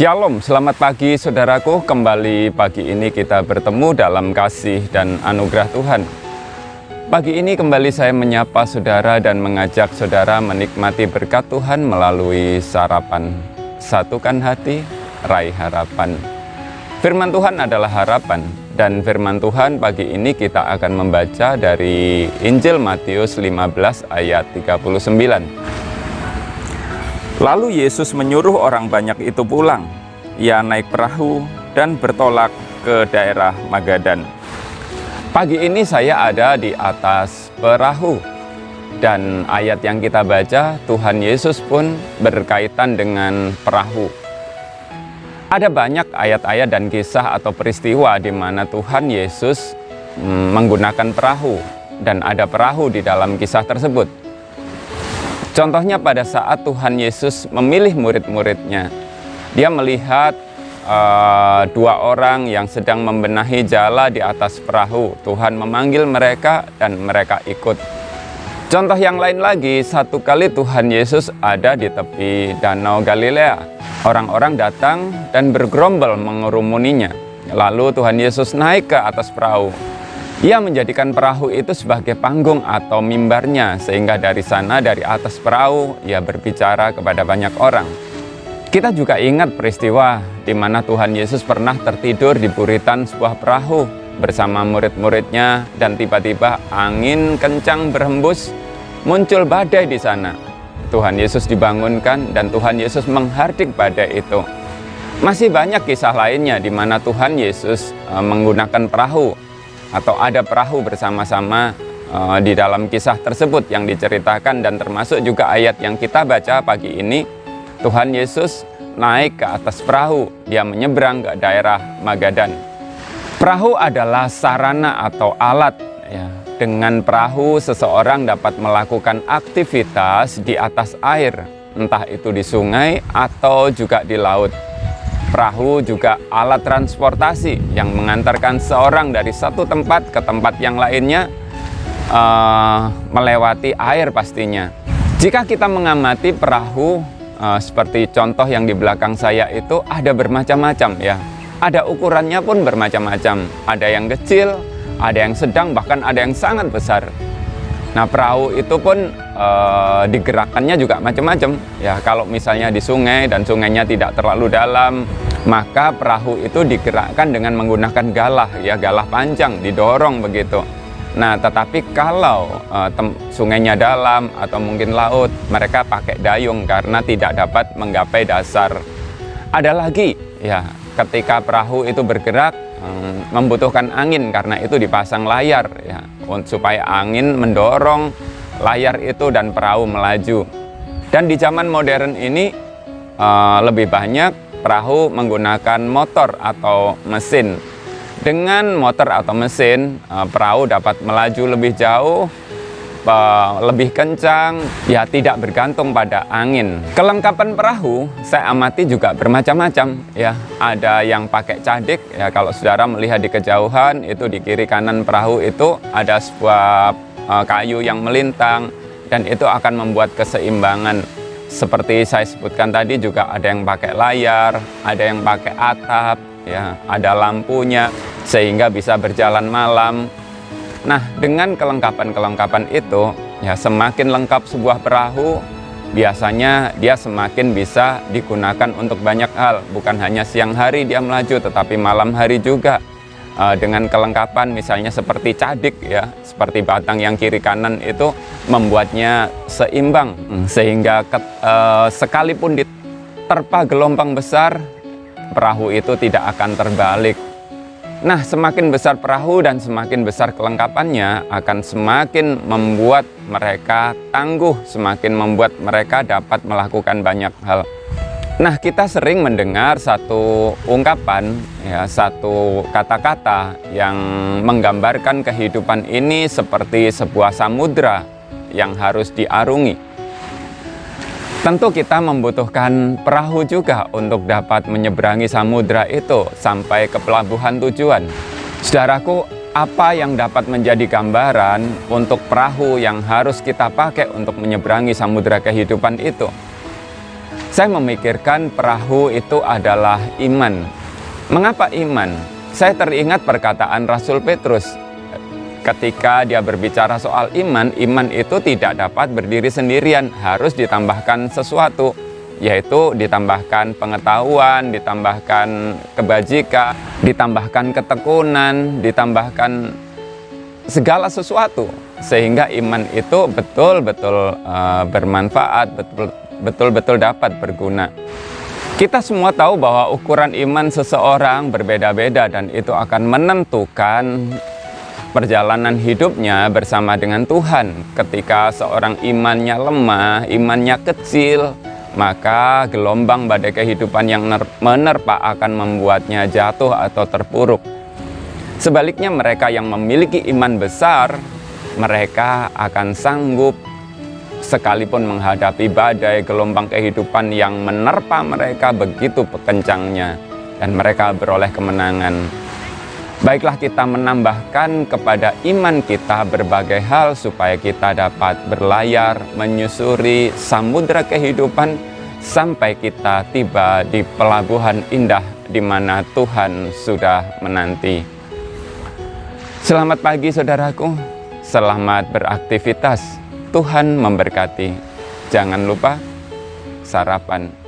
Shalom, selamat pagi saudaraku. Kembali pagi ini kita bertemu dalam kasih dan anugerah Tuhan. Pagi ini kembali saya menyapa saudara dan mengajak saudara menikmati berkat Tuhan melalui sarapan. Satukan hati, raih harapan. Firman Tuhan adalah harapan, dan firman Tuhan pagi ini kita akan membaca dari Injil Matius 15 ayat 39. Lalu Yesus menyuruh orang banyak itu pulang. Ia naik perahu dan bertolak ke daerah Magadan. Pagi ini saya ada di atas perahu. Dan ayat yang kita baca, Tuhan Yesus pun berkaitan dengan perahu. Ada banyak ayat-ayat dan kisah atau peristiwa di mana Tuhan Yesus menggunakan perahu. Dan ada perahu di dalam kisah tersebut. Contohnya pada saat Tuhan Yesus memilih murid-muridnya, dia melihat dua orang yang sedang membenahi jala di atas perahu. Tuhan memanggil mereka dan mereka ikut. Contoh yang lain lagi, satu kali Tuhan Yesus ada di tepi Danau Galilea. Orang-orang datang dan bergerombol mengerumuninya. Lalu Tuhan Yesus naik ke atas perahu. Ia menjadikan perahu itu sebagai panggung atau mimbarnya, sehingga dari sana, dari atas perahu, ia berbicara kepada banyak orang. Kita juga ingat peristiwa di mana Tuhan Yesus pernah tertidur di buritan sebuah perahu bersama murid-muridnya, dan tiba-tiba angin kencang berhembus, muncul badai di sana. Tuhan Yesus dibangunkan dan Tuhan Yesus menghardik badai itu. Masih banyak kisah lainnya di mana Tuhan Yesus menggunakan perahu, atau ada perahu bersama-sama di dalam kisah tersebut yang diceritakan, dan termasuk juga ayat yang kita baca pagi ini. Tuhan Yesus naik ke atas perahu, dia menyeberang ke daerah Magadan. Perahu adalah sarana atau alat. Ya. Dengan perahu seseorang dapat melakukan aktivitas di atas air, entah itu di sungai atau juga di laut. Perahu juga alat transportasi yang mengantarkan seorang dari satu tempat ke tempat yang lainnya, melewati air pastinya. Jika kita mengamati perahu, seperti contoh yang di belakang saya itu, ada bermacam-macam ya. Ada ukurannya pun bermacam-macam. Ada yang kecil, ada yang sedang, bahkan ada yang sangat besar. Nah, perahu itu pun digerakkannya juga macam-macam. Ya, kalau misalnya di sungai dan sungainya tidak terlalu dalam, maka perahu itu digerakkan dengan menggunakan galah, ya, galah panjang, didorong begitu. Nah, tetapi kalau sungainya dalam atau mungkin laut, mereka pakai dayung karena tidak dapat menggapai dasar. Ada lagi, ya, ketika perahu itu bergerak, membutuhkan angin, karena itu dipasang layar, ya, supaya angin mendorong layar itu dan perahu melaju. Dan di zaman modern ini lebih banyak perahu menggunakan motor atau mesin. Dengan motor atau mesin, perahu dapat melaju lebih jauh, lebih kencang, ya, tidak bergantung pada angin. Kelengkapan perahu saya amati juga bermacam-macam, ya. Ada yang pakai cadik, ya, kalau saudara melihat di kejauhan itu di kiri kanan perahu itu ada sebuah kayu yang melintang, dan itu akan membuat keseimbangan. Seperti saya sebutkan tadi, juga ada yang pakai layar, ada yang pakai atap, ya, ada lampunya sehingga bisa berjalan malam. Nah, dengan kelengkapan-kelengkapan itu, ya, semakin lengkap sebuah perahu, biasanya dia semakin bisa digunakan untuk banyak hal. Bukan hanya siang hari dia melaju, tetapi malam hari juga. Dengan kelengkapan misalnya seperti cadik, ya, seperti batang yang kiri kanan itu membuatnya seimbang, sehingga sekalipun diterpa gelombang besar, perahu itu tidak akan terbalik. Nah, semakin besar perahu dan semakin besar kelengkapannya akan semakin membuat mereka tangguh, semakin membuat mereka dapat melakukan banyak hal. Nah, kita sering mendengar satu ungkapan, ya, satu kata-kata yang menggambarkan kehidupan ini seperti sebuah samudra yang harus diarungi. Tentu kita membutuhkan perahu juga untuk dapat menyeberangi samudra itu sampai ke pelabuhan tujuan. Saudaraku, apa yang dapat menjadi gambaran untuk perahu yang harus kita pakai untuk menyeberangi samudra kehidupan itu? Saya memikirkan perahu itu adalah iman. Mengapa iman? Saya teringat perkataan Rasul Petrus ketika dia berbicara soal iman. Iman itu tidak dapat berdiri sendirian, harus ditambahkan sesuatu, yaitu ditambahkan pengetahuan, ditambahkan kebajikan, ditambahkan ketekunan, ditambahkan segala sesuatu, sehingga iman itu betul-betul bermanfaat, betul-betul dapat berguna. Kita semua tahu bahwa ukuran iman seseorang berbeda-beda, dan itu akan menentukan perjalanan hidupnya bersama dengan Tuhan. Ketika seorang imannya lemah, imannya kecil, maka gelombang badai kehidupan yang menerpa akan membuatnya jatuh atau terpuruk. Sebaliknya, mereka yang memiliki iman besar, mereka akan sanggup sekalipun menghadapi badai gelombang kehidupan yang menerpa mereka begitu kencangnya, dan mereka beroleh kemenangan. Baiklah, kita menambahkan kepada iman kita berbagai hal supaya kita dapat berlayar menyusuri samudera kehidupan sampai kita tiba di pelabuhan indah di mana Tuhan sudah menanti. Selamat pagi saudaraku, selamat beraktivitas. Tuhan memberkati. Jangan lupa sarapan.